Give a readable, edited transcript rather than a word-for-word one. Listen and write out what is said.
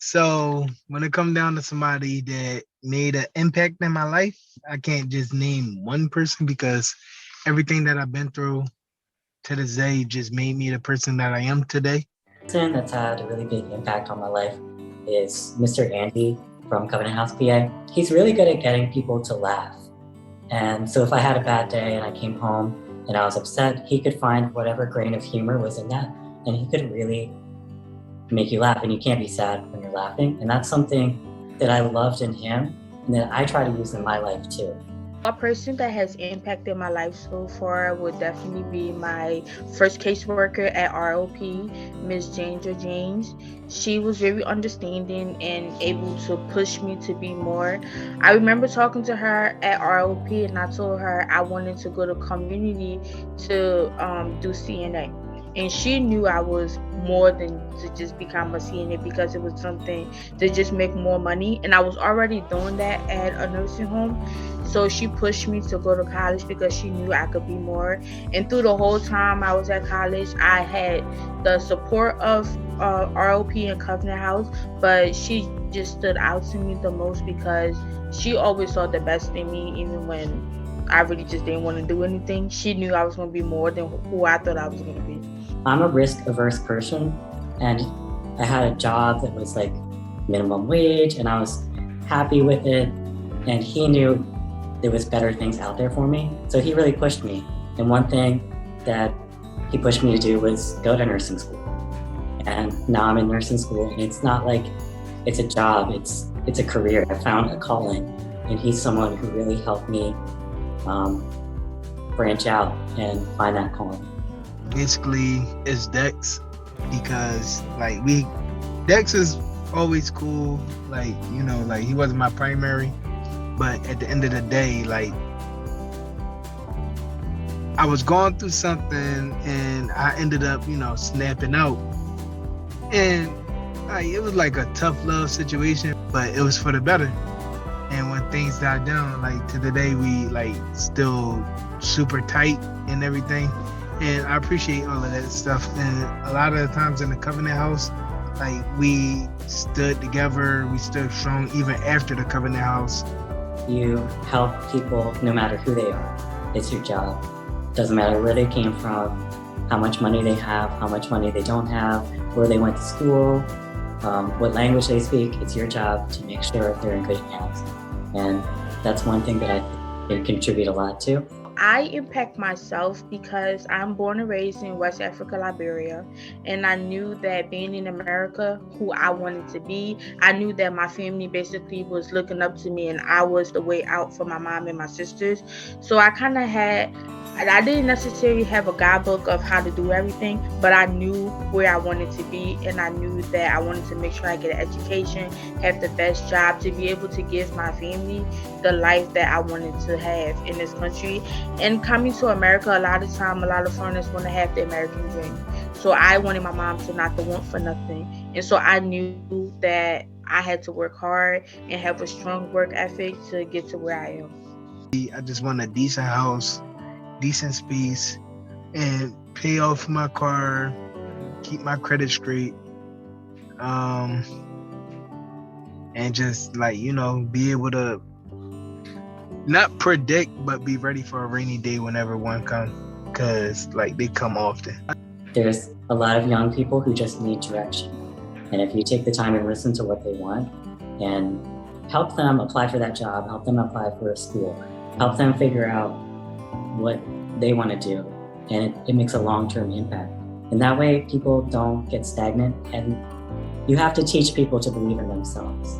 So when it comes down to somebody that made an impact in my life, I can't just name one person because everything that I've been through to this day just made me the person that I am today. Person that's had a really big impact on my life is Mr. Andy from House PA. He's really good at getting people to laugh. And so if I had a bad day and I came home and I was upset, he could find whatever grain of humor was in that, and he could really make you laugh. And you can't be sad when you're laughing. And that's something that I loved in him and that I try to use in my life too. A person that has impacted my life so far would definitely be my first caseworker at ROP, Miss James. She was very understanding and able to push me to be more. I remember talking to her at ROP and I told her I wanted to go to community to do CNA. And she knew I was more than to just become a CNA because it was something to just make more money. And I was already doing that at a nursing home. So she pushed me to go to college because she knew I could be more. And through the whole time I was at college, I had the support of ROP and Covenant House, but she just stood out to me the most because she always saw the best in me, even when I really just didn't want to do anything. She knew I was going to be more than who I thought I was going to be. I'm a risk-averse person, and I had a job that was like minimum wage, and I was happy with it, and he knew there was better things out there for me, so he really pushed me. And one thing that he pushed me to do was go to nursing school. And now I'm in nursing school, and it's not like it's a job, it's a career. I found a calling, and he's someone who really helped me branch out and find that calling. Basically, it's Dex because Dex is always cool. He wasn't my primary, but at the end of the day, I was going through something and I ended up, snapping out. And it was like a tough love situation, but it was for the better. And when things died down, to the day, we still super tight and everything. And I appreciate all of that stuff. And a lot of the times in the Covenant House, we stood together, we stood strong even after the Covenant House. You help people no matter who they are. It's your job. Doesn't matter where they came from, how much money they have, how much money they don't have, where they went to school, what language they speak. It's your job to make sure they're in good hands. And that's one thing that I can contribute a lot to. I impact myself because I'm born and raised in West Africa, Liberia, and I knew that being in America, who I wanted to be, I knew that my family basically was looking up to me and I was the way out for my mom and my sisters. So I didn't necessarily have a guidebook of how to do everything, but I knew where I wanted to be, and I knew that I wanted to make sure I get an education, have the best job to be able to give my family the life that I wanted to have in this country. And coming to America, a lot of foreigners want to have the American dream. So I wanted my mom to not to want for nothing. And so I knew that I had to work hard and have a strong work ethic to get to where I am. I just want a decent house, decent space, and pay off my car, keep my credit straight, and just be able to not predict but be ready for a rainy day whenever one comes, because they come often. There's a lot of young people who just need direction, and if you take the time and listen to what they want and help them apply for that job, help them apply for a school, help them figure out what they want to do, and it makes a long-term impact. And that way people don't get stagnant, and you have to teach people to believe in themselves.